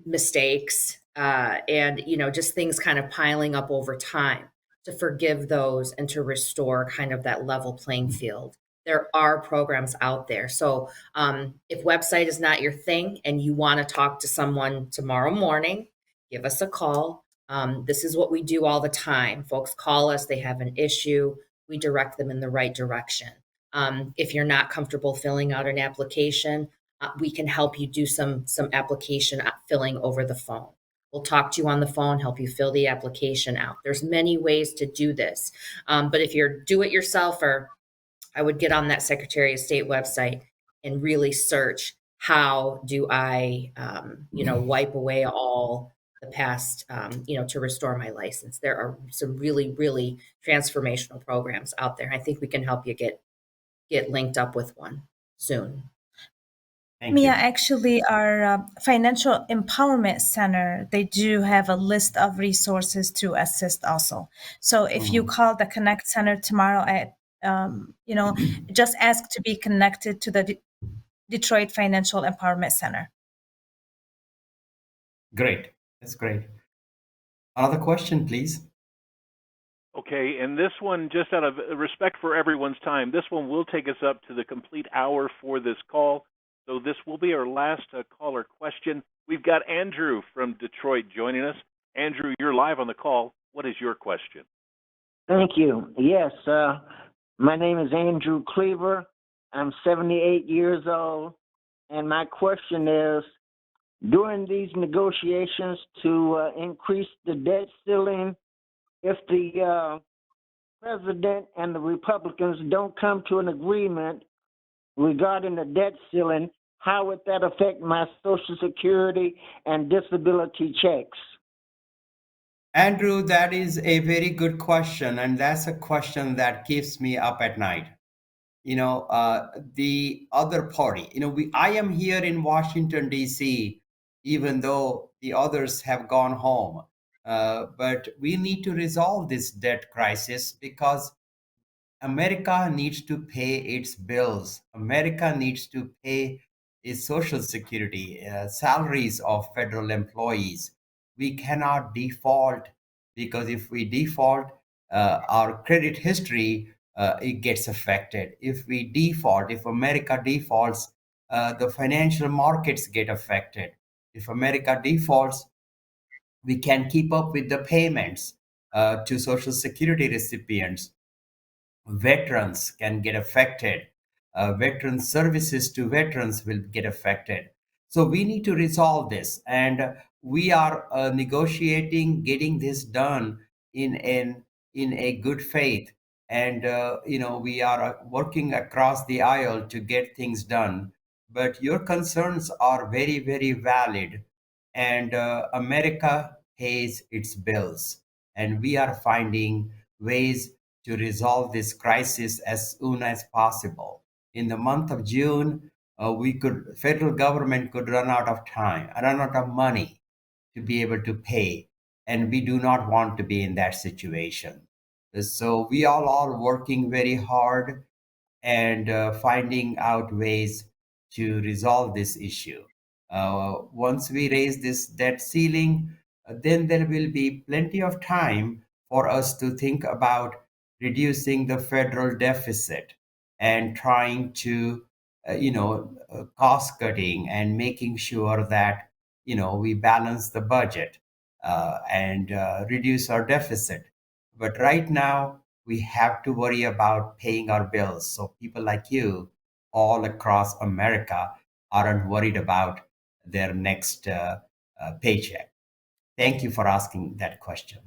mistakes and just things kind of piling up over time, to forgive those and to restore kind of that level playing field. There are programs out there. So if website is not your thing and you want to talk to someone tomorrow morning, give us a call. This is what we do all the time. Folks call us, they have an issue, we direct them in the right direction. If you're not comfortable filling out an application, we can help you do some application filling over the phone. We'll talk to you on the phone, help you fill the application out. There's many ways to do this. But if you're do-it-yourselfer, I would get on that Secretary of State website and really search, how do I, wipe away all the past, to restore my license. There are some really transformational programs out there. I think we can help you get linked up with one soon.
Thank
Mia,
you.
actually, our Financial Empowerment Center, they do have a list of resources to assist also. So if you call the Connect Center tomorrow at, just ask to be connected to the Detroit Financial Empowerment Center.
Great. That's great. Another question, please.
Okay, and this one, just out of respect for everyone's time, this one will take us up to the complete hour for this call. So this will be our last caller question. We've got Andrew from Detroit joining us. Andrew, you're live on the call. What is your question?
Thank you. Yes, my name is Andrew Cleaver. I'm 78 years old, and my question is, during these negotiations to increase the debt ceiling, if the president and the Republicans don't come to an agreement regarding the debt ceiling, how would that affect my Social Security and disability checks?
Andrew, that is a very good question, and that's a question that keeps me up at night. The other party, I am here in Washington, D.C., even though the others have gone home. But we need to resolve this debt crisis because America needs to pay its bills. America needs to pay its Social Security, salaries of federal employees. We cannot default, because if we default, our credit history it gets affected. If we default, if America defaults, the financial markets get affected. If America defaults, we can keep up with the payments to Social Security recipients. Veterans can get affected. Veteran services to veterans will get affected. So we need to resolve this, and we are negotiating, getting this done in a good faith, and we are working across the aisle to get things done. But your concerns are very, very valid, and America pays its bills, and we are finding ways to resolve this crisis as soon as possible. In the month of June, federal government could run out of time, run out of money to be able to pay, and we do not want to be in that situation. So we all are working very hard and finding out ways to resolve this issue. Once we raise this debt ceiling, then there will be plenty of time for us to think about reducing the federal deficit and trying to, cost cutting and making sure that, we balance the budget and reduce our deficit. But right now, we have to worry about paying our bills. So people like you all across America aren't worried about their next paycheck. Thank you for asking that question.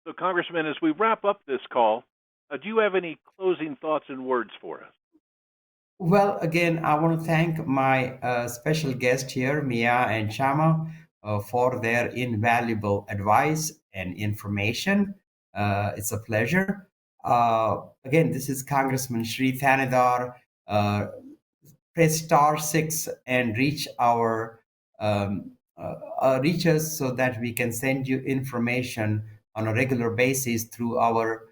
So, Congressman, as we wrap up this call, do you have any closing thoughts and words for us?
Well, again, I want to thank my special guest here, Mia and Shama, for their invaluable advice and information. It's a pleasure. Again, this is Congressman Shri Thanedar. Press star 6 and reach us so that we can send you information on a regular basis through our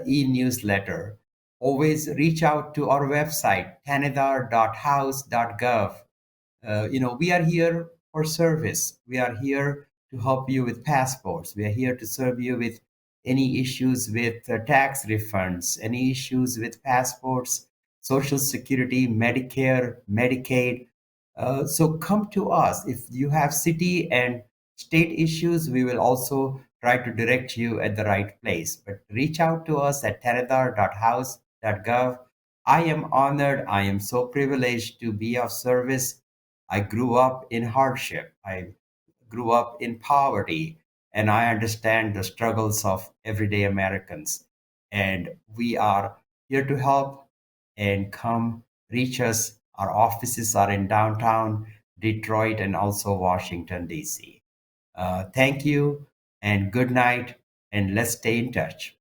e-newsletter. Always reach out to our website, thanedar.house.gov. We are here for service. We are here to help you with passports. We are here to serve you with any issues with tax refunds, any issues with passports, Social Security, Medicare, Medicaid. So come to us. If you have city and state issues, we will also try to direct you at the right place. But reach out to us at thanedar.house.gov. I am honored. I am so privileged to be of service. I grew up in hardship. I grew up in poverty, and I understand the struggles of everyday Americans. And we are here to help, and come reach us. Our offices are in downtown Detroit and also Washington, D.C. Thank you and good night, and let's stay in touch.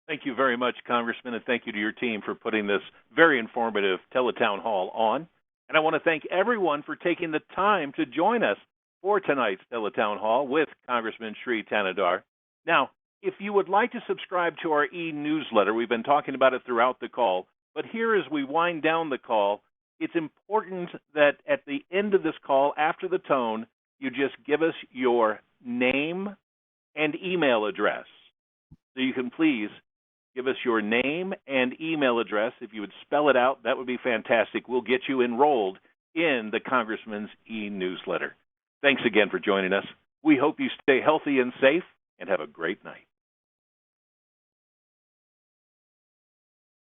Thank you very much, Congressman, and thank you to your team for putting this very informative teletown hall on. And I want to thank everyone for taking the time to join us for tonight's teletown hall with Congressman Shri Thanedar. Now, if you would like to subscribe to our e-newsletter, we've been talking about it throughout the call, but here as we wind down the call, it's important that at the end of this call, after the tone, you just give us your name and email address. So you can please give us your name and email address. If you would spell it out, that would be fantastic. We'll get you enrolled in the Congressman's e-newsletter. Thanks again for joining us. We hope you stay healthy and safe, and have a great night.